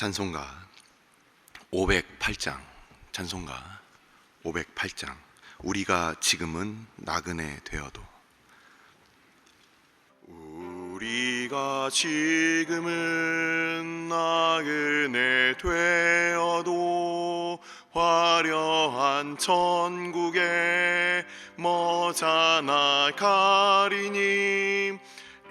찬송가 508장, 찬송가 508장. 우리가 지금은 나그네 되어도. 우리가 지금은 나그네 되어도 화려한 천국에 머자나 가리니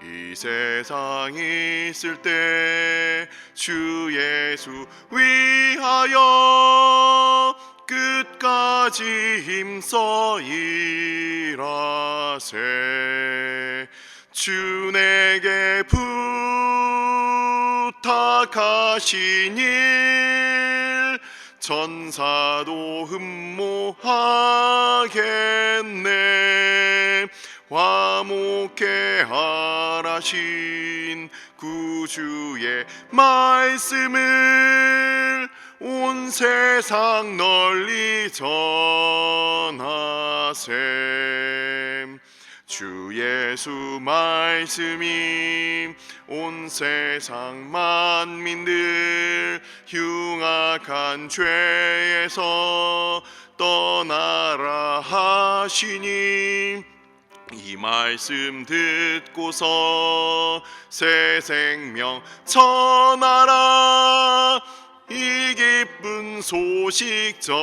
이 세상 있을 때 주 예수 위하여 끝까지 힘써 일하세. 주 내게 부탁하신 일 천사도 흠모하겠네. 화목해 하라신 구주의 말씀을 온 세상 널리 전하세. 주 예수 말씀이 온 세상 만민들 흉악한 죄에서 떠나라 하시니 이 말씀 듣고서 새 생명 전하라. 이 기쁜 소식 전하세.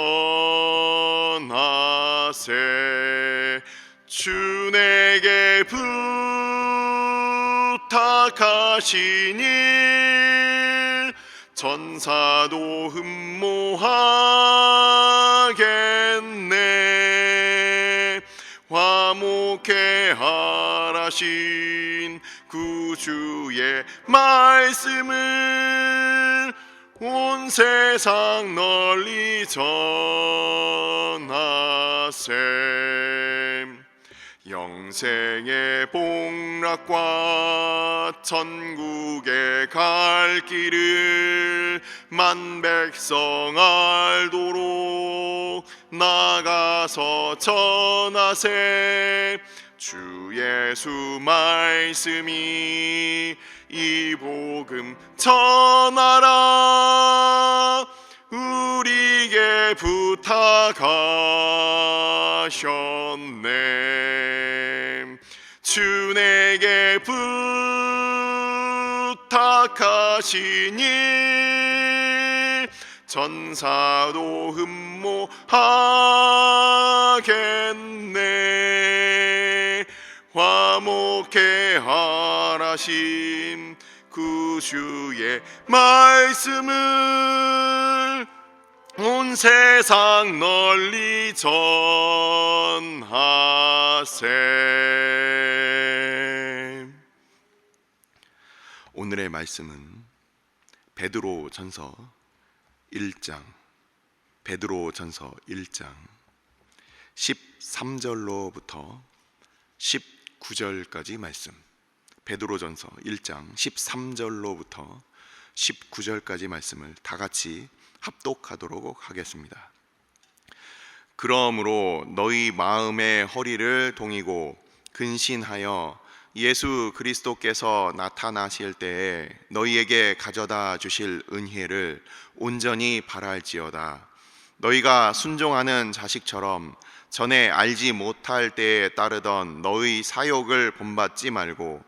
주 내게 부탁하신 일 천사도 흠모하겠네. 화목해 하라신 구주의 말씀을 온 세상 널리 전하세. 영생의 복락과 천국에 갈 길을 만 백성 알도록 나가서 전하세. 주 예수 말씀이 이 복음 전하라. 우리에게 부탁하셨네. 주 내게 부탁하신 일 천사도 흠모하겠네. 화목해 하라신 구주의 말씀을 온 세상 널리 전하세. 오늘의 말씀은 베드로전서 1장 13절로부터 19절까지 말씀. 베드로전서 1장 13절로부터 19절까지 말씀을 다 같이 합독하도록 하겠습니다. 그러므로 너희 마음의 허리를 동이고 근신하여 예수 그리스도께서 나타나실 때에 너희에게 가져다 주실 은혜를 온전히 바랄지어다. 너희가 순종하는 자식처럼 전에 알지 못할 때에 따르던 너희 사욕을 본받지 말고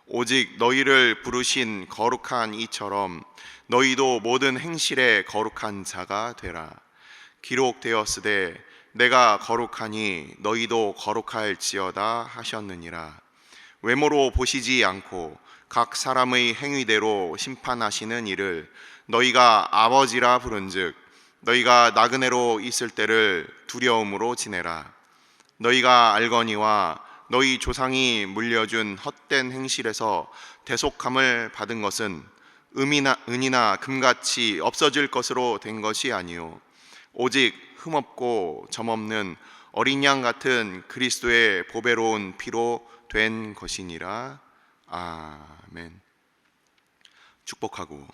오직 너희를 부르신 거룩한 이처럼 너희도 모든 행실에 거룩한 자가 되라. 기록되었으되 내가 거룩하니 너희도 거룩할지어다 하셨느니라. 외모로 보시지 않고 각 사람의 행위대로 심판하시는 이를 너희가 아버지라 부른즉 너희가 나그네로 있을 때를 두려움으로 지내라. 너희가 알거니와 너희 조상이 물려준 헛된 행실에서 대속함을 받은 것은 은이나 금같이 없어질 것으로 된 것이 아니요 오직 흠없고 점없는 어린 양 같은 그리스도의 보배로운 피로 된 것이니라. 아멘. 축복하고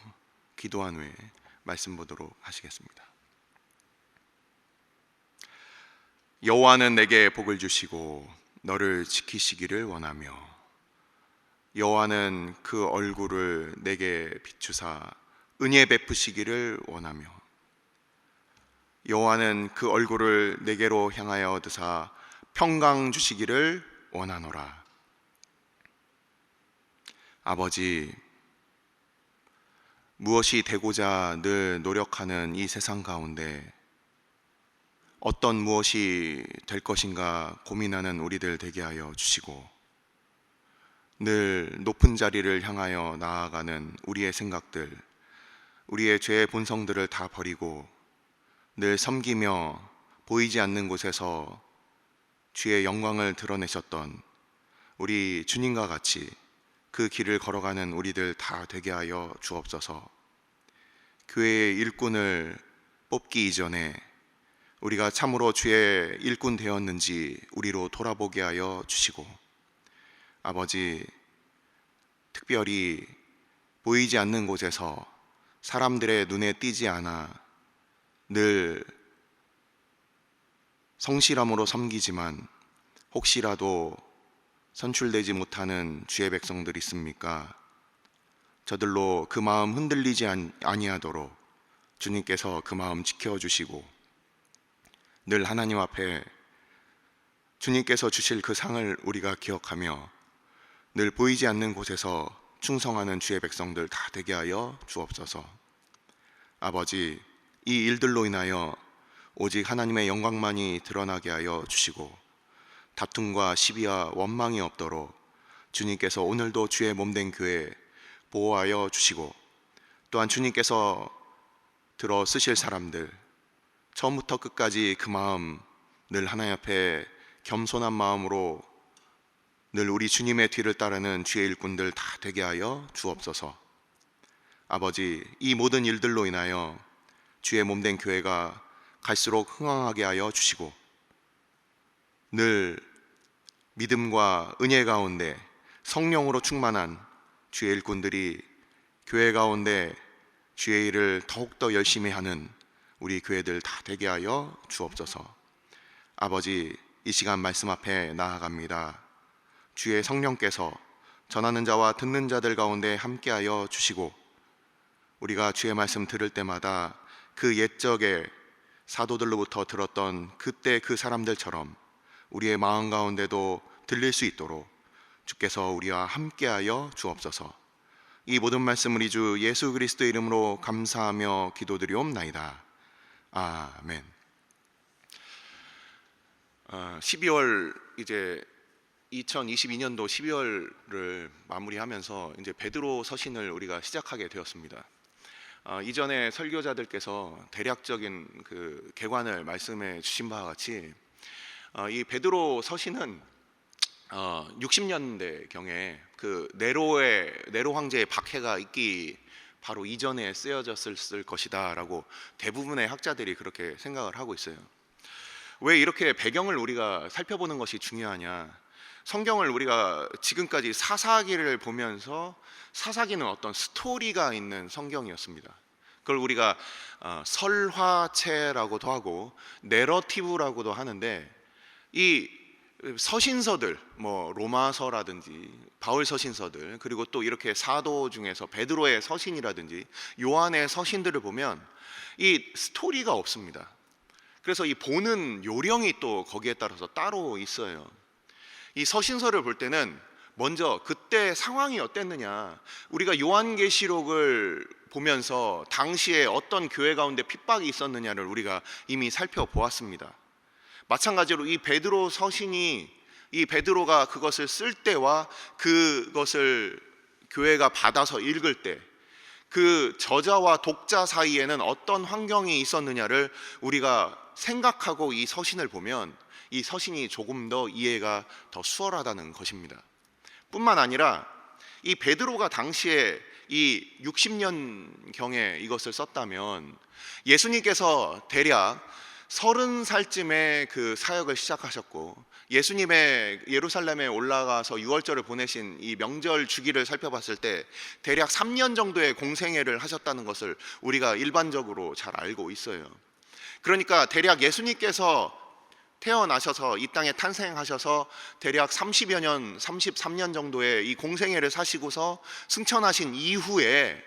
기도한 후에 말씀 보도록 하시겠습니다. 여호와는 내게 복을 주시고 너를 지키시기를 원하며 여호와는 그 얼굴을 내게 비추사 은혜 베푸시기를 원하며 여호와는 그 얼굴을 내게로 향하여 드사 평강 주시기를 원하노라. 아버지, 무엇이 되고자 늘 노력하는 이 세상 가운데 어떤 무엇이 될 것인가 고민하는 우리들 되게 하여 주시고, 늘 높은 자리를 향하여 나아가는 우리의 생각들, 우리의 죄의 본성들을 다 버리고 늘 섬기며 보이지 않는 곳에서 주의 영광을 드러내셨던 우리 주님과 같이 그 길을 걸어가는 우리들 다 되게 하여 주옵소서. 교회의 일꾼을 뽑기 이전에 우리가 참으로 주의 일꾼 되었는지 우리로 돌아보게 하여 주시고, 아버지, 특별히 보이지 않는 곳에서 사람들의 눈에 띄지 않아 늘 성실함으로 섬기지만 혹시라도 선출되지 못하는 주의 백성들 있습니까? 저들로 그 마음 흔들리지 아니하도록 주님께서 그 마음 지켜주시고, 늘 하나님 앞에 주님께서 주실 그 상을 우리가 기억하며 늘 보이지 않는 곳에서 충성하는 주의 백성들 다 되게 하여 주옵소서. 아버지, 이 일들로 인하여 오직 하나님의 영광만이 드러나게 하여 주시고 다툼과 시비와 원망이 없도록 주님께서 오늘도 주의 몸된 교회 보호하여 주시고, 또한 주님께서 들어 쓰실 사람들 처음부터 끝까지 그 마음 늘 하나님 앞에 겸손한 마음으로 늘 우리 주님의 뒤를 따르는 주의 일꾼들 다 되게 하여 주옵소서. 아버지, 이 모든 일들로 인하여 주의 몸된 교회가 갈수록 흥왕하게 하여 주시고, 늘 믿음과 은혜 가운데 성령으로 충만한 주의 일꾼들이 교회 가운데 주의 일을 더욱더 열심히 하는 우리 교회들 다 되게 하여 주옵소서. 아버지, 이 시간 말씀 앞에 나아갑니다. 주의 성령께서 전하는 자와 듣는 자들 가운데 함께하여 주시고, 우리가 주의 말씀 들을 때마다 그 옛적의 사도들로부터 들었던 그때 그 사람들처럼 우리의 마음 가운데도 들릴 수 있도록 주께서 우리와 함께하여 주옵소서. 이 모든 말씀 우리 주 예수 그리스도의 이름으로 감사하며 기도드리옵나이다. 아멘. 12월 이제 2022년도 12월을 마무리하면서 이제 베드로 서신을 우리가 시작하게 되었습니다. 이전에 설교자들께서 대략적인 그 개관을 말씀해 주신 바와 같이 이 베드로 서신은 60년대 경에 그 네로 황제의 박해가 있기 바로 이전에 쓰여졌을 것이다라고 대부분의 학자들이 그렇게 생각을 하고 있어요. 왜 이렇게 배경을 우리가 살펴보는 것이 중요하냐? 성경을 우리가 지금까지 사사기를 보면서 사사기는 어떤 스토리가 있는 성경이었습니다. 그걸 우리가 설화체라고도 하고 내러티브라고도 하는데, 이 서신서들, 뭐 로마서라든지 바울 서신서들, 그리고 또 이렇게 사도 중에서 베드로의 서신이라든지 요한의 서신들을 보면 이 스토리가 없습니다. 그래서 이 보는 요령이 또 거기에 따라서 따로 있어요. 이 서신서를 볼 때는 먼저 그때 상황이 어땠느냐, 우리가 요한계시록을 보면서 당시에 어떤 교회 가운데 핍박이 있었느냐를 우리가 이미 살펴보았습니다. 마찬가지로 이 베드로 서신이, 이 베드로가 그것을 쓸 때와 그것을 교회가 받아서 읽을 때 그 저자와 독자 사이에는 어떤 환경이 있었느냐를 우리가 생각하고 이 서신을 보면 이 서신이 조금 더 이해가 더 수월하다는 것입니다. 뿐만 아니라 이 베드로가 당시에 이 60년경에 이것을 썼다면 예수님께서 대략 30살쯤에 그 사역을 시작하셨고, 예수님의 예루살렘에 올라가서 유월절을 보내신 이 명절 주기를 살펴봤을 때 대략 3년 정도의 공생애를 하셨다는 것을 우리가 일반적으로 잘 알고 있어요. 그러니까 대략 예수님께서 태어나셔서 이 땅에 탄생하셔서 대략 30여 년, 33년 정도의 이 공생애를 사시고서 승천하신 이후에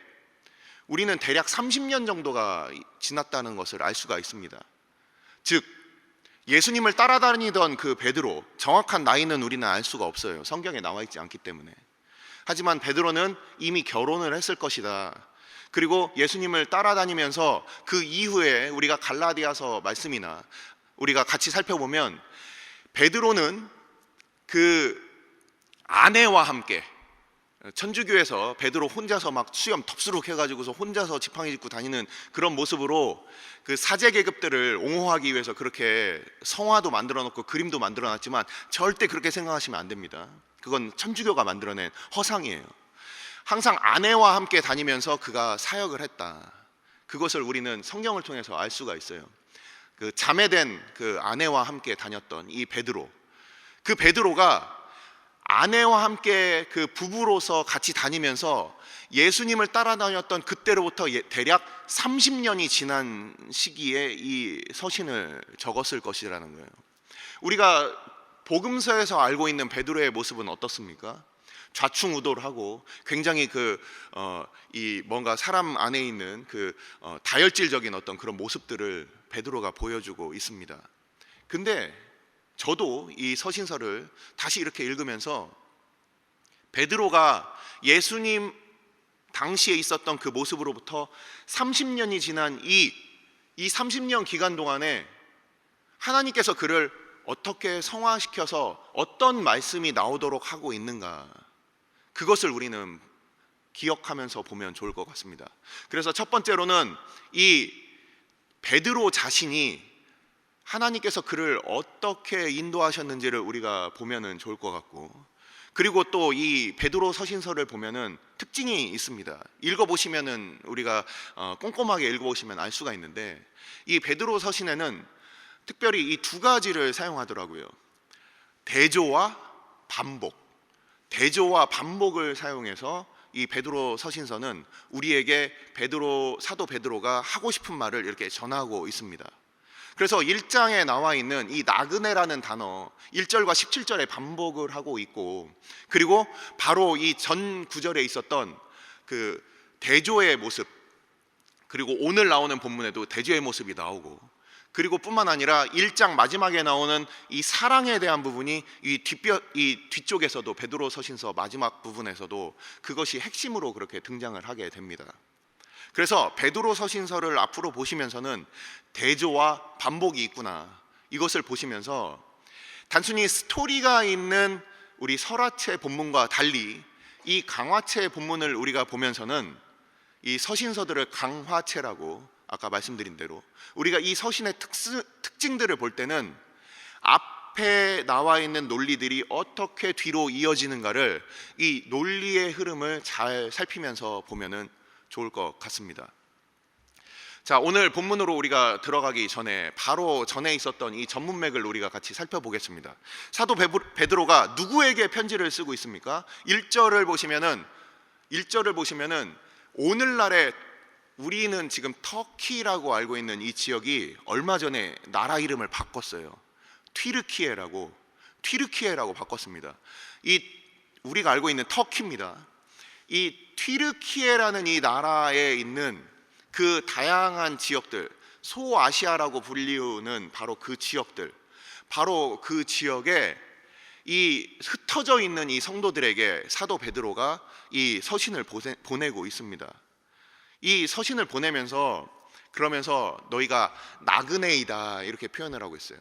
우리는 대략 30년 정도가 지났다는 것을 알 수가 있습니다. 즉 예수님을 따라다니던 그 베드로, 정확한 나이는 우리는 알 수가 없어요. 성경에 나와 있지 않기 때문에. 하지만 베드로는 이미 결혼을 했을 것이다. 그리고 예수님을 따라다니면서 그 이후에 우리가 갈라디아서 말씀이나 우리가 같이 살펴보면 베드로는 그 아내와 함께, 천주교에서 베드로 혼자서 막 수염 덥수룩 해가지고서 혼자서 지팡이 짚고 다니는 그런 모습으로 그 사제 계급들을 옹호하기 위해서 그렇게 성화도 만들어 놓고 그림도 만들어 놨지만 절대 그렇게 생각하시면 안 됩니다. 그건 천주교가 만들어낸 허상이에요. 항상 아내와 함께 다니면서 그가 사역을 했다. 그것을 우리는 성경을 통해서 알 수가 있어요. 그 자매된 그 아내와 함께 다녔던 이 베드로, 그 베드로가 아내와 함께 그 부부로서 같이 다니면서 예수님을 따라다녔던 그때로부터 대략 30년이 지난 시기에 이 서신을 적었을 것이라는 거예요. 우리가 복음서에서 알고 있는 베드로의 모습은 어떻습니까? 좌충우돌하고 굉장히 이 뭔가 사람 안에 있는 다혈질적인 어떤 그런 모습들을 베드로가 보여주고 있습니다. 근데 저도 이 서신서를 다시 이렇게 읽으면서 베드로가 예수님 당시에 있었던 그 모습으로부터 30년이 지난 이 30년 기간 동안에 하나님께서 그를 어떻게 성화시켜서 어떤 말씀이 나오도록 하고 있는가, 그것을 우리는 기억하면서 보면 좋을 것 같습니다. 그래서 첫 번째로는 이 베드로 자신이 하나님께서 그를 어떻게 인도하셨는지를 우리가 보면은 좋을 것 같고, 그리고 또 이 베드로 서신서를 보면은 특징이 있습니다. 읽어보시면은 우리가 꼼꼼하게 읽어보시면 알 수가 있는데, 이 베드로 서신에는 특별히 이 두 가지를 사용하더라고요. 대조와 반복. 대조와 반복을 사용해서 이 베드로 서신서는 우리에게 사도 베드로가 하고 싶은 말을 이렇게 전하고 있습니다. 그래서 1장에 나와 있는 이 나그네라는 단어 1절과 17절에 반복을 하고 있고, 그리고 바로 이 전 구절에 있었던 그 대조의 모습, 그리고 오늘 나오는 본문에도 대조의 모습이 나오고, 그리고 뿐만 아니라 1장 마지막에 나오는 이 사랑에 대한 부분이 이 뒤쪽에서도, 베드로 서신서 마지막 부분에서도 그것이 핵심으로 그렇게 등장을 하게 됩니다. 그래서 베드로 서신서를 앞으로 보시면서는 대조와 반복이 있구나, 이것을 보시면서 단순히 스토리가 있는 우리 설화체 본문과 달리 이 강화체 본문을 우리가 보면서는 이 서신서들을 강화체라고, 아까 말씀드린 대로 우리가 이 서신의 특징들을 볼 때는 앞에 나와 있는 논리들이 어떻게 뒤로 이어지는가를, 이 논리의 흐름을 잘 살피면서 보면은 좋을 것 같습니다. 자, 오늘 본문으로 우리가 들어가기 전에 바로 전에 있었던 이 전문맥을 우리가 같이 살펴보겠습니다. 사도 베드로가 누구에게 편지를 쓰고 있습니까? 1절을 보시면은 오늘날의, 우리는 지금 터키라고 알고 있는 이 지역이 얼마 전에 나라 이름을 바꿨어요. 튀르키예라고 바꿨습니다. 이 우리가 알고 있는 터키입니다. 이 튀르키예라는 이 나라에 있는 그 다양한 지역들, 소아시아라고 불리우는 바로 그 지역들, 바로 그 지역에 이 흩어져 있는 이 성도들에게 사도 베드로가 이 서신을 보내고 있습니다. 이 서신을 보내면서 그러면서 너희가 나그네이다, 이렇게 표현을 하고 있어요.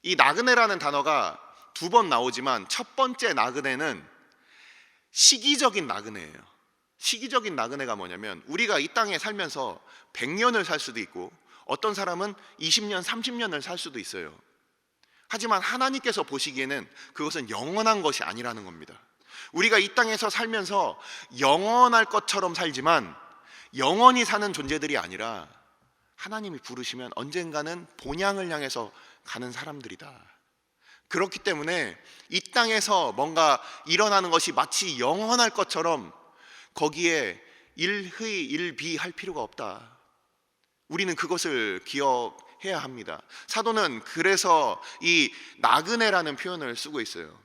이 나그네라는 단어가 두 번 나오지만 첫 번째 나그네는 시기적인 나그네예요. 시기적인 나그네가 뭐냐면, 우리가 이 땅에 살면서 100년을 살 수도 있고 어떤 사람은 20년, 30년을 살 수도 있어요. 하지만 하나님께서 보시기에는 그것은 영원한 것이 아니라는 겁니다. 우리가 이 땅에서 살면서 영원할 것처럼 살지만 영원히 사는 존재들이 아니라 하나님이 부르시면 언젠가는 본향을 향해서 가는 사람들이다. 그렇기 때문에 이 땅에서 뭔가 일어나는 것이 마치 영원할 것처럼 거기에 일의 일비할 필요가 없다. 우리는 그것을 기억해야 합니다. 사도는 그래서 이 나그네라는 표현을 쓰고 있어요.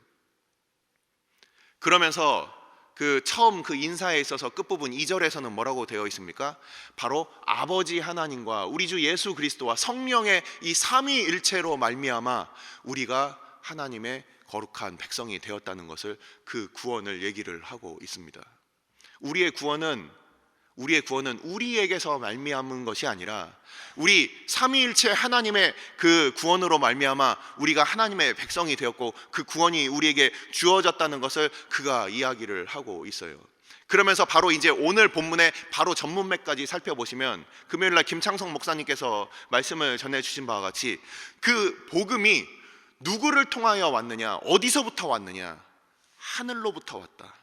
그러면서 그 처음 그 인사에 있어서 끝부분 2절에서는 뭐라고 되어 있습니까? 바로 아버지 하나님과 우리 주 예수 그리스도와 성령의 이 삼위일체로 말미암아 우리가 하나님의 거룩한 백성이 되었다는 것을, 그 구원을 얘기를 하고 있습니다. 우리의 구원은 우리에게서 말미암은 것이 아니라 우리 삼위일체 하나님의 그 구원으로 말미암아 우리가 하나님의 백성이 되었고 그 구원이 우리에게 주어졌다는 것을 그가 이야기를 하고 있어요. 그러면서 바로 이제 오늘 본문의 바로 전문맥까지 살펴보시면, 금요일날 김창성 목사님께서 말씀을 전해주신 바와 같이 그 복음이 누구를 통하여 왔느냐, 어디서부터 왔느냐? 하늘로부터 왔다.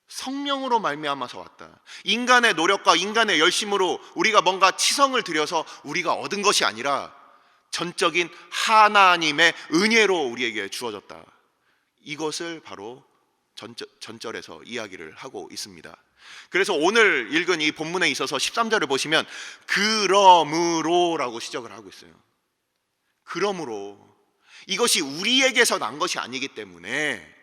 성령으로 말미암아서 왔다. 인간의 노력과 인간의 열심으로 우리가 뭔가 치성을 들여서 우리가 얻은 것이 아니라 전적인 하나님의 은혜로 우리에게 주어졌다. 이것을 바로 전절에서 이야기를 하고 있습니다. 그래서 오늘 읽은 이 본문에 있어서 13절을 보시면 그러므로라고 시작을 하고 있어요. 그러므로 이것이 우리에게서 난 것이 아니기 때문에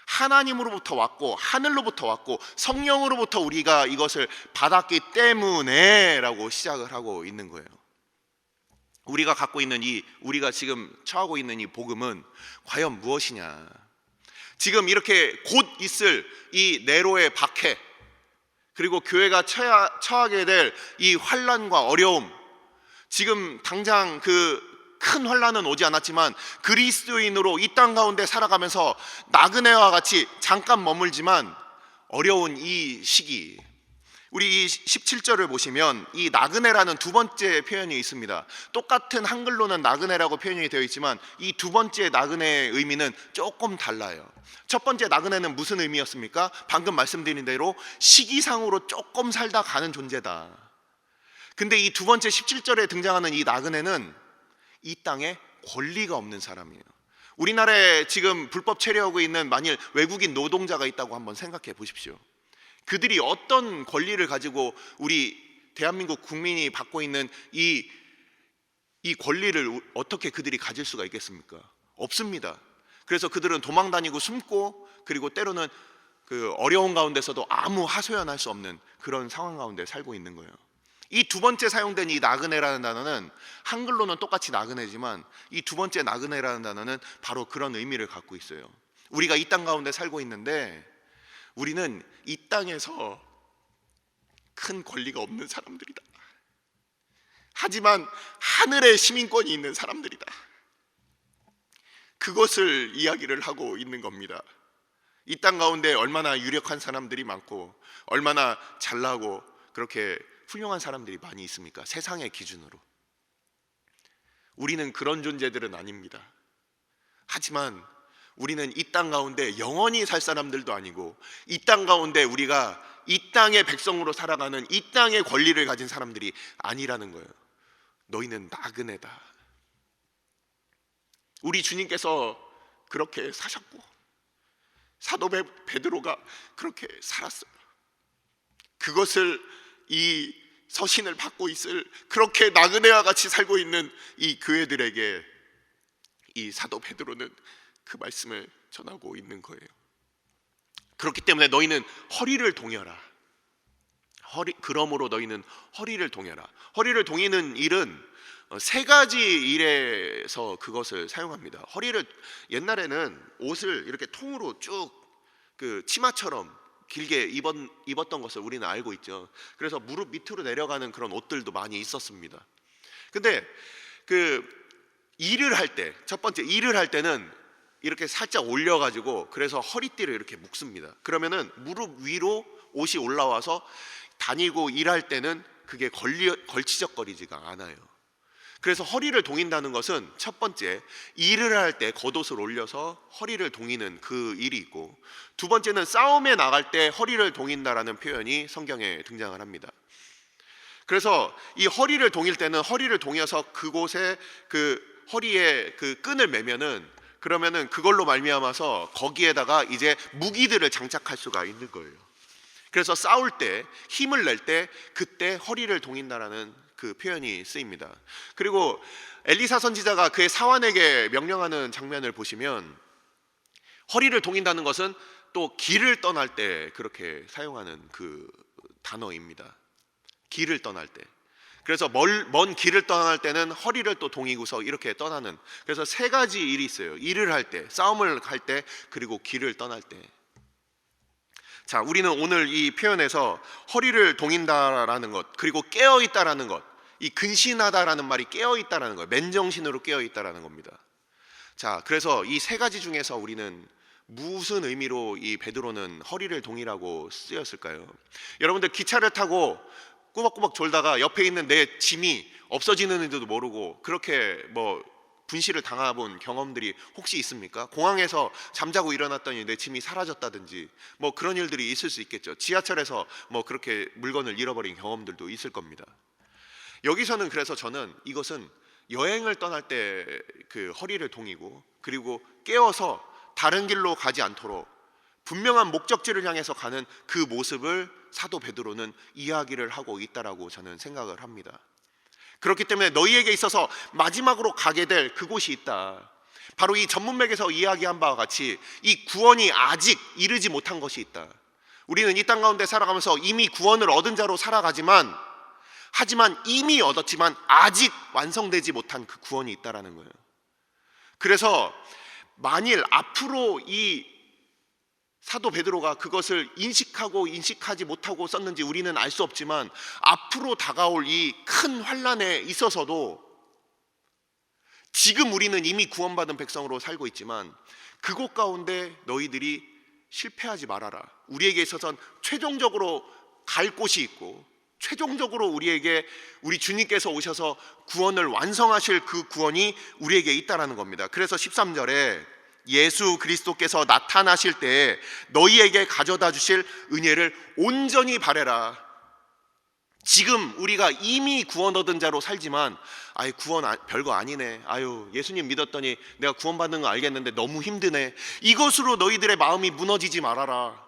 하나님으로부터 왔고 하늘로부터 왔고 성령으로부터 우리가 이것을 받았기 때문에 라고 시작을 하고 있는 거예요. 우리가 갖고 있는 우리가 지금 처하고 있는 이 복음은 과연 무엇이냐? 지금 이렇게 곧 있을 이 네로의 박해, 그리고 교회가 처하게 될 이 환난과 어려움, 지금 당장 그 큰 환난은 오지 않았지만 그리스도인으로 이 땅 가운데 살아가면서 나그네와 같이 잠깐 머물지만 어려운 이 시기, 우리 이 17절을 보시면 이 나그네라는 두 번째 표현이 있습니다. 똑같은 한글로는 나그네라고 표현이 되어 있지만 이 두 번째 나그네의 의미는 조금 달라요. 첫 번째 나그네는 무슨 의미였습니까? 방금 말씀드린 대로 시기상으로 조금 살다 가는 존재다. 근데 이 두 번째 17절에 등장하는 이 나그네는 이 땅에 권리가 없는 사람이에요. 우리나라에 지금 불법 체류하고 있는 만일 외국인 노동자가 있다고 한번 생각해 보십시오. 그들이 어떤 권리를 가지고 우리 대한민국 국민이 받고 있는 이 권리를 어떻게 그들이 가질 수가 있겠습니까? 없습니다. 그래서 그들은 도망 다니고 숨고, 그리고 때로는 그 어려운 가운데서도 아무 하소연할 수 없는 그런 상황 가운데 살고 있는 거예요. 이 두 번째 사용된 이 나그네라는 단어는 한글로는 똑같이 나그네지만 이 두 번째 나그네라는 단어는 바로 그런 의미를 갖고 있어요. 우리가 이 땅 가운데 살고 있는데 우리는 이 땅에서 큰 권리가 없는 사람들이다. 하지만 하늘의 시민권이 있는 사람들이다. 그것을 이야기를 하고 있는 겁니다. 이 땅 가운데 얼마나 유력한 사람들이 많고 얼마나 잘나고 그렇게 훌륭한 사람들이 많이 있습니까? 세상의 기준으로. 우리는 그런 존재들은 아닙니다. 하지만 우리는 이 땅 가운데 영원히 살 사람들도 아니고, 이 땅 가운데 우리가 이 땅의 백성으로 살아가는 이 땅의 권리를 가진 사람들이 아니라는 거예요. 너희는 나그네다. 우리 주님께서 그렇게 사셨고 사도 베드로가 그렇게 살았어요. 그것을 이 서신을 받고 있을 그렇게 나그네와 같이 살고 있는 이 교회들에게 이 사도 베드로는 그 말씀을 전하고 있는 거예요. 그렇기 때문에 너희는 허리를 동여라. 그러므로 너희는 허리를 동여라. 허리를 동이는 일은 세 가지 일에서 그것을 사용합니다. 옛날에는 옷을 이렇게 통으로 쭉 그 치마처럼 길게 입었던 것을 우리는 알고 있죠. 그래서 무릎 밑으로 내려가는 그런 옷들도 많이 있었습니다. 근데 그 일을 할 때, 첫 번째 일을 할 때는 이렇게 살짝 올려가지고 그래서 허리띠를 이렇게 묶습니다. 그러면은 무릎 위로 옷이 올라와서 다니고 일할 때는 그게 걸치적거리지가 않아요. 그래서 허리를 동인다는 것은 첫 번째, 일을 할 때 겉옷을 올려서 허리를 동이는 그 일이 있고, 두 번째는 싸움에 나갈 때 허리를 동인다라는 표현이 성경에 등장을 합니다. 그래서 이 허리를 동일 때는 허리를 동여서 그곳에 그 허리에 그 끈을 매면은, 그러면은 그걸로 말미암아서 거기에다가 이제 무기들을 장착할 수가 있는 거예요. 그래서 싸울 때, 힘을 낼 때 그때 허리를 동인다라는 그 표현이 쓰입니다. 그리고 엘리사 선지자가 그의 사환에게 명령하는 장면을 보시면 허리를 동인다는 것은 또 길을 떠날 때 그렇게 사용하는 그 단어입니다. 길을 떠날 때. 그래서 먼 길을 떠날 때는 허리를 또 동이고서 이렇게 떠나는, 그래서 세 가지 일이 있어요. 일을 할 때, 싸움을 할 때, 그리고 길을 떠날 때. 자, 우리는 오늘 이 표현에서 허리를 동인다라는 것, 그리고 깨어있다라는 것, 이 근신하다라는 말이 깨어있다라는 거예요. 맨정신으로 깨어있다라는 겁니다. 자, 그래서 이 세 가지 중에서 우리는 무슨 의미로 이 베드로는 허리를 동이라고 쓰였을까요? 여러분들 기차를 타고 꾸벅꾸벅 졸다가 옆에 있는 내 짐이 없어지는지도 모르고 그렇게 분실을 당해본 경험들이 혹시 있습니까? 공항에서 잠자고 일어났더니 내 짐이 사라졌다든지 그런 일들이 있을 수 있겠죠. 지하철에서 그렇게 물건을 잃어버린 경험들도 있을 겁니다. 여기서는 그래서 저는 이것은 여행을 떠날 때 그 허리를 동이고, 그리고 깨어서 다른 길로 가지 않도록 분명한 목적지를 향해서 가는 그 모습을 사도 베드로는 이야기를 하고 있다라고 저는 생각을 합니다. 그렇기 때문에 너희에게 있어서 마지막으로 가게 될 그곳이 있다. 바로 이 전문맥에서 이야기한 바와 같이 이 구원이 아직 이르지 못한 것이 있다. 우리는 이 땅 가운데 살아가면서 이미 구원을 얻은 자로 살아가지만, 하지만 이미 얻었지만 아직 완성되지 못한 그 구원이 있다라는 거예요. 그래서 만일 앞으로 이 사도 베드로가 그것을 인식하고 인식하지 못하고 썼는지 우리는 알 수 없지만, 앞으로 다가올 이 큰 환난에 있어서도 지금 우리는 이미 구원받은 백성으로 살고 있지만 그곳 가운데 너희들이 실패하지 말아라. 우리에게 있어서는 최종적으로 갈 곳이 있고, 최종적으로 우리 주님께서 오셔서 구원을 완성하실 그 구원이 우리에게 있다라는 겁니다. 그래서 13절에 예수 그리스도께서 나타나실 때 너희에게 가져다 주실 은혜를 온전히 바라라. 지금 우리가 이미 구원 얻은 자로 살지만 구원 별거 아니네, 예수님 믿었더니 내가 구원받는 거 알겠는데 너무 힘드네, 이것으로 너희들의 마음이 무너지지 말아라.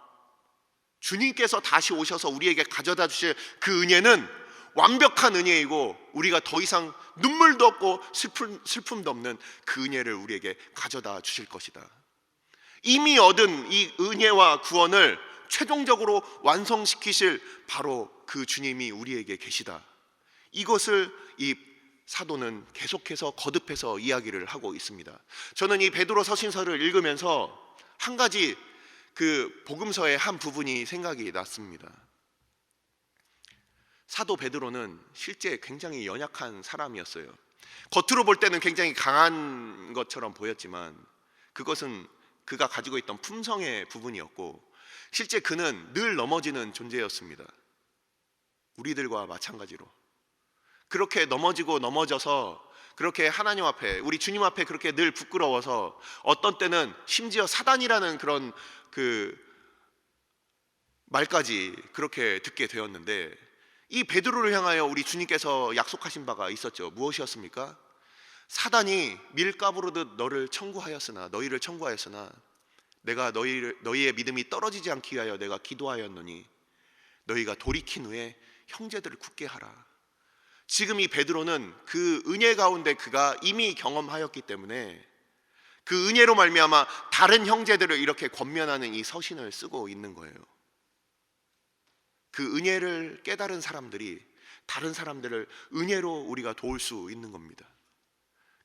주님께서 다시 오셔서 우리에게 가져다 주실 그 은혜는 완벽한 은혜이고, 우리가 더 이상 눈물도 없고 슬픔도 없는 그 은혜를 우리에게 가져다 주실 것이다. 이미 얻은 이 은혜와 구원을 최종적으로 완성시키실 바로 그 주님이 우리에게 계시다. 이것을 이 사도는 계속해서 거듭해서 이야기를 하고 있습니다. 저는 이 베드로 서신서를 읽으면서 한 가지 그 복음서의 한 부분이 생각이 났습니다. 사도 베드로는 실제 굉장히 연약한 사람이었어요. 겉으로 볼 때는 굉장히 강한 것처럼 보였지만 그것은 그가 가지고 있던 품성의 부분이었고, 실제 그는 늘 넘어지는 존재였습니다. 우리들과 마찬가지로 그렇게 넘어져서 그렇게 하나님 앞에, 우리 주님 앞에 그렇게 늘 부끄러워서 어떤 때는 심지어 사단이라는 그런 그 말까지 그렇게 듣게 되었는데, 이 베드로를 향하여 우리 주님께서 약속하신 바가 있었죠. 무엇이었습니까? 사단이 밀가부르듯 너희를 청구하였으나 내가 너희의 믿음이 떨어지지 않기 위하여 내가 기도하였노니 너희가 돌이킨 후에 형제들을 굳게 하라. 지금 이 베드로는 그 은혜 가운데 그가 이미 경험하였기 때문에 그 은혜로 말미암아 다른 형제들을 이렇게 권면하는 이 서신을 쓰고 있는 거예요. 그 은혜를 깨달은 사람들이 다른 사람들을 은혜로 우리가 도울 수 있는 겁니다.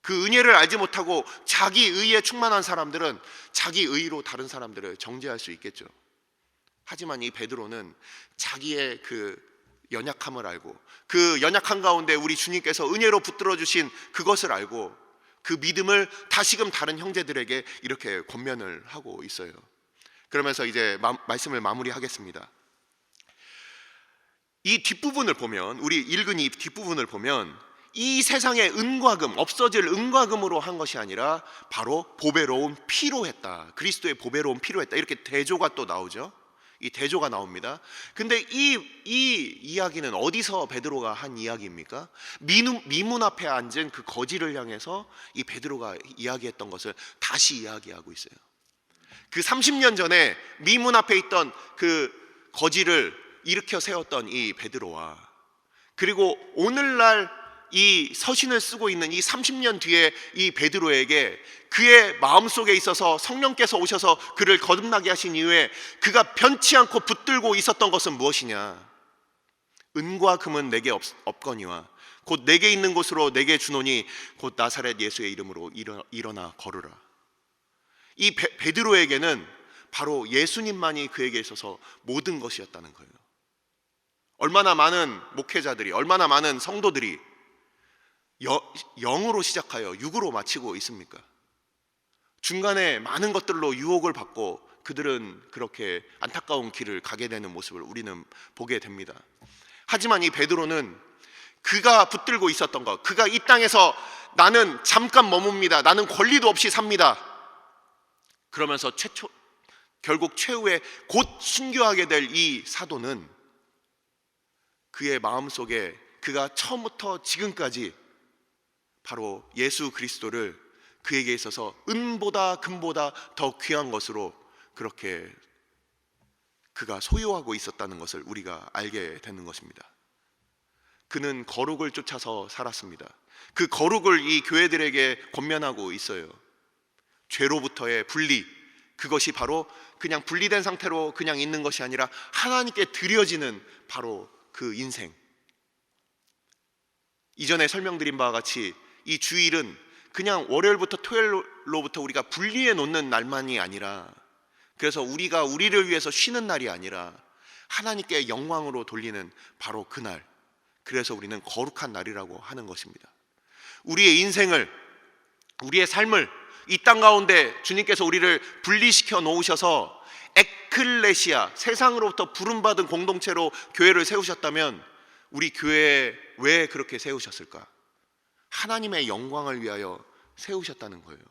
그 은혜를 알지 못하고 자기 의에 충만한 사람들은 자기 의로 다른 사람들을 정죄할 수 있겠죠. 하지만 이 베드로는 자기의 그 연약함을 알고, 그 연약한 가운데 우리 주님께서 은혜로 붙들어 주신 그것을 알고 그 믿음을 다시금 다른 형제들에게 이렇게 권면을 하고 있어요. 그러면서 이제 말씀을 마무리하겠습니다. 이 뒷부분을 보면, 우리 읽은 이 뒷부분을 보면 이 세상의 은과 금, 없어질 은과 금으로 한 것이 아니라 바로 보배로운 피로 했다. 그리스도의 보배로운 피로 했다. 이렇게 대조가 또 나오죠. 이 대조가 나옵니다. 근데 이 이야기는 어디서 베드로가 한 이야기입니까? 미문 앞에 앉은 그 거지를 향해서 이 베드로가 이야기했던 것을 다시 이야기하고 있어요. 그 30년 전에 미문 앞에 있던 그 거지를 일으켜 세웠던 이 베드로와, 그리고 오늘날 이 서신을 쓰고 있는 이 30년 뒤에 이 베드로에게 그의 마음속에 있어서 성령께서 오셔서 그를 거듭나게 하신 이후에 그가 변치 않고 붙들고 있었던 것은 무엇이냐? 은과 금은 내게 없거니와 곧 내게 있는 곳으로 내게 주노니 곧 나사렛 예수의 이름으로 일어나 걸으라. 이 베드로에게는 바로 예수님만이 그에게 있어서 모든 것이었다는 거예요. 얼마나 많은 목회자들이, 얼마나 많은 성도들이 영으로 시작하여 육으로 마치고 있습니까? 중간에 많은 것들로 유혹을 받고 그들은 그렇게 안타까운 길을 가게 되는 모습을 우리는 보게 됩니다. 하지만 이 베드로는 그가 붙들고 있었던 것, 그가 이 땅에서 나는 잠깐 머뭅니다, 나는 권리도 없이 삽니다, 그러면서 결국 최후에 곧 순교하게 될 이 사도는 그의 마음속에 그가 처음부터 지금까지 바로 예수 그리스도를 그에게 있어서 은보다 금보다 더 귀한 것으로 그렇게 그가 소유하고 있었다는 것을 우리가 알게 되는 것입니다. 그는 거룩을 쫓아서 살았습니다. 그 거룩을 이 교회들에게 권면하고 있어요. 죄로부터의 분리, 그것이 바로 그냥 분리된 상태로 그냥 있는 것이 아니라 하나님께 드려지는 바로 그 인생. 이전에 설명드린 바와 같이 이 주일은 그냥 월요일부터 토요일로부터 우리가 분리해 놓는 날만이 아니라, 그래서 우리가 우리를 위해서 쉬는 날이 아니라 하나님께 영광으로 돌리는 바로 그날, 그래서 우리는 거룩한 날이라고 하는 것입니다. 우리의 인생을, 우리의 삶을 이 땅 가운데 주님께서 우리를 분리시켜 놓으셔서 에클레시아, 세상으로부터 부름받은 공동체로 교회를 세우셨다면 우리 교회에 왜 그렇게 세우셨을까? 하나님의 영광을 위하여 세우셨다는 거예요.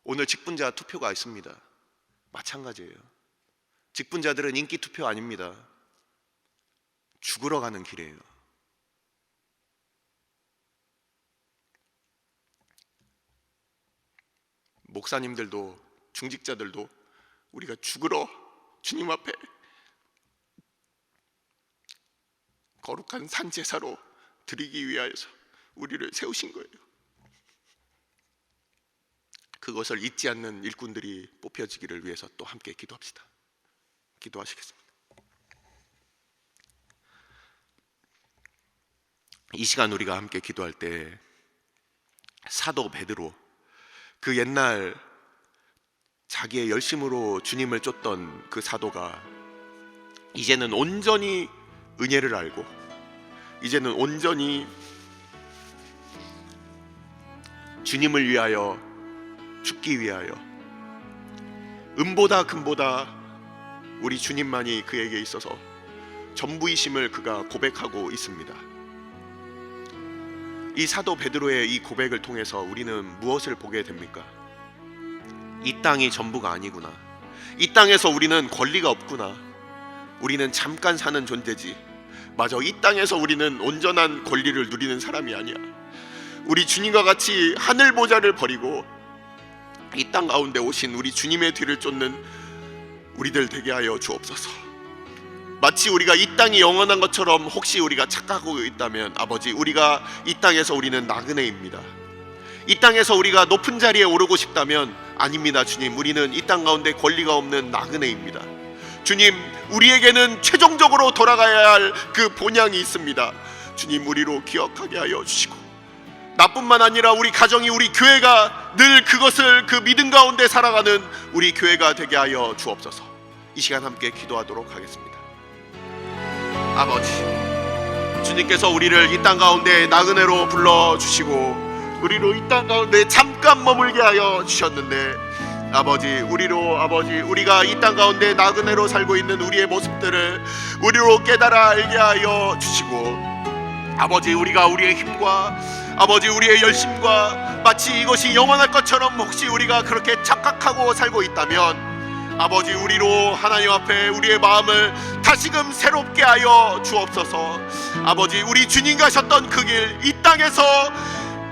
오늘 직분자 투표가 있습니다. 마찬가지예요. 직분자들은 인기 투표 아닙니다. 죽으러 가는 길이에요. 목사님들도 중직자들도 우리가 죽으러 주님 앞에 거룩한 산제사로 드리기 위하여서 우리를 세우신 거예요. 그것을 잊지 않는 일꾼들이 뽑혀지기를 위해서 또 함께 기도합시다. 기도하시겠습니다. 이 시간 우리가 함께 기도할 때 사도 베드로, 그 옛날 자기의 열심으로 주님을 쫓던 그 사도가 이제는 온전히 은혜를 알고 이제는 온전히 주님을 위하여 죽기 위하여 은보다 금보다 우리 주님만이 그에게 있어서 전부이심을 그가 고백하고 있습니다. 이 사도 베드로의 이 고백을 통해서 우리는 무엇을 보게 됩니까? 이 땅이 전부가 아니구나. 이 땅에서 우리는 권리가 없구나. 우리는 잠깐 사는 존재지. 맞아, 이 땅에서 우리는 온전한 권리를 누리는 사람이 아니야. 우리 주님과 같이 하늘 보좌를 버리고 이 땅 가운데 오신 우리 주님의 뒤를 쫓는 우리들 되게 하여 주옵소서. 마치 우리가 이 땅이 영원한 것처럼 혹시 우리가 착각하고 있다면 아버지, 우리가 이 땅에서 우리는 나그네입니다. 이 땅에서 우리가 높은 자리에 오르고 싶다면 아닙니다. 주님, 우리는 이 땅 가운데 권리가 없는 나그네입니다. 주님, 우리에게는 최종적으로 돌아가야 할 그 본향이 있습니다. 주님, 우리로 기억하게 하여 주시고, 나뿐만 아니라 우리 가정이, 우리 교회가 늘 그것을, 그 믿음 가운데 살아가는 우리 교회가 되게 하여 주옵소서. 이 시간 함께 기도하도록 하겠습니다. 아버지, 주님께서 우리를 이 땅 가운데 나그네로 불러주시고 우리로 이 땅 가운데 잠깐 머물게 하여 주셨는데, 아버지, 우리가 이 땅 가운데 나그네로 살고 있는 우리의 모습들을 우리로 깨달아 알게 하여 주시고, 아버지, 우리가 우리의 힘과 아버지 우리의 열심과 마치 이것이 영원할 것처럼 혹시 우리가 그렇게 착각하고 살고 있다면 아버지, 우리로 하나님 앞에 우리의 마음을 다시금 새롭게 하여 주옵소서. 아버지, 우리 주님 가셨던 그 길, 이 땅에서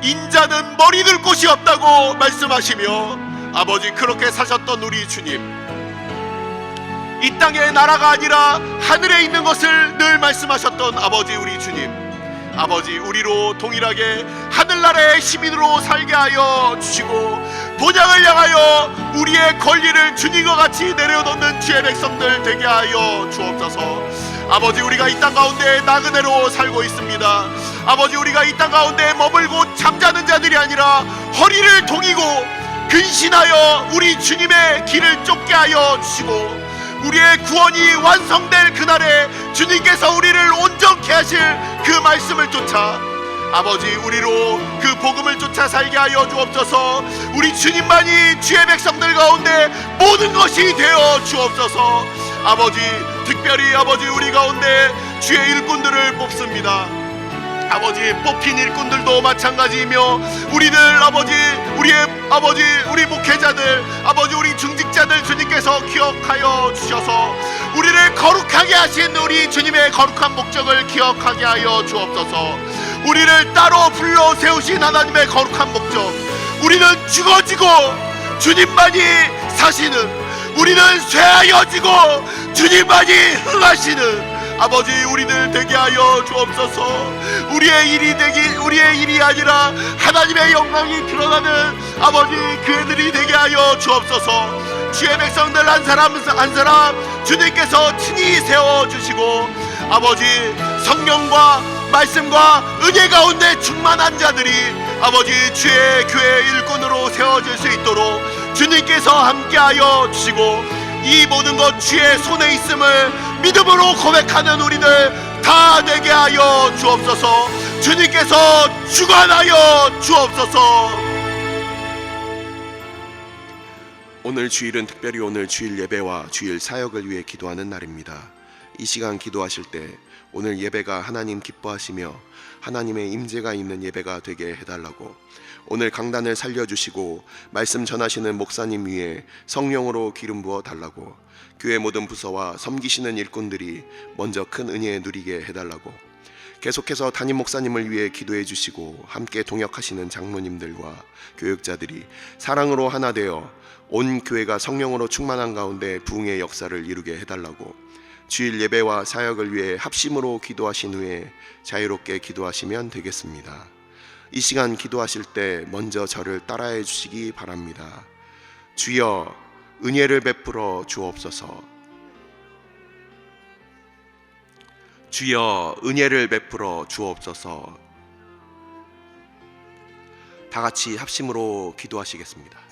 인자는 머리 둘 곳이 없다고 말씀하시며 아버지, 그렇게 사셨던 우리 주님, 이 땅의 나라가 아니라 하늘에 있는 것을 늘 말씀하셨던 아버지 우리 주님, 아버지, 우리로 동일하게 하늘나라의 시민으로 살게 하여 주시고, 본향을 향하여 우리의 권리를 주님과 같이 내려놓는 주의 백성들 되게 하여 주옵소서. 아버지, 우리가 이 땅 가운데 나그네로 살고 있습니다. 아버지, 우리가 이 땅 가운데 머물고 잠자는 자들이 아니라 허리를 동이고 근신하여 우리 주님의 길을 쫓게 하여 주시고, 우리의 구원이 완성될 그날에 주님께서 우리를 온전케 하실 그 말씀을 쫓아 아버지, 우리로 그 복음을 쫓아 살게 하여 주옵소서. 우리 주님만이 주의 백성들 가운데 모든 것이 되어 주옵소서. 아버지, 특별히 아버지, 우리 가운데 주의 일꾼들을 뽑습니다. 아버지, 뽑힌 일꾼들도 마찬가지이며 우리들 아버지, 우리 목회자들 아버지, 우리 중직자들 주님께서 기억하여 주셔서 우리를 거룩하게 하신 우리 주님의 거룩한 목적을 기억하게 하여 주옵소서. 우리를 따로 불러 세우신 하나님의 거룩한 목적, 우리는 죽어지고 주님만이 사시는, 우리는 쇠하여지고 주님만이 흥하시는 아버지, 우리들 되게 하여 주옵소서. 우리의 일이 아니라 하나님의 영광이 드러나는 아버지, 그 애들이 되게 하여 주옵소서. 주의 백성들 한 사람 한 사람 주님께서 친히 세워주시고 아버지, 성령과 말씀과 은혜 가운데 충만한 자들이 아버지, 주의 교회 일꾼으로 세워질 수 있도록 주님께서 함께하여 주시고, 이 모든 것 주의 손에 있음을 믿음으로 고백하는 우리들 다 되게 하여 주옵소서. 주님께서 주관하여 주옵소서. 오늘 주일은 특별히 오늘 주일 예배와 주일 사역을 위해 기도하는 날입니다. 이 시간 기도하실 때 오늘 예배가 하나님 기뻐하시며 하나님의 임재가 있는 예배가 되게 해달라고, 오늘 강단을 살려주시고 말씀 전하시는 목사님 위에 성령으로 기름 부어 달라고, 교회 모든 부서와 섬기시는 일꾼들이 먼저 큰 은혜 누리게 해달라고, 계속해서 담임 목사님을 위해 기도해 주시고 함께 동역하시는 장로님들과 교육자들이 사랑으로 하나 되어 온 교회가 성령으로 충만한 가운데 부흥의 역사를 이루게 해달라고, 주일 예배와 사역을 위해 합심으로 기도하신 후에 자유롭게 기도하시면 되겠습니다. 이 시간 기도하실 때 먼저 저를 따라해 주시기 바랍니다. 주여, 은혜를 베풀어 주옵소서. 주여, 은혜를 베풀어 주옵소서. 다 같이 합심으로 기도하시겠습니다.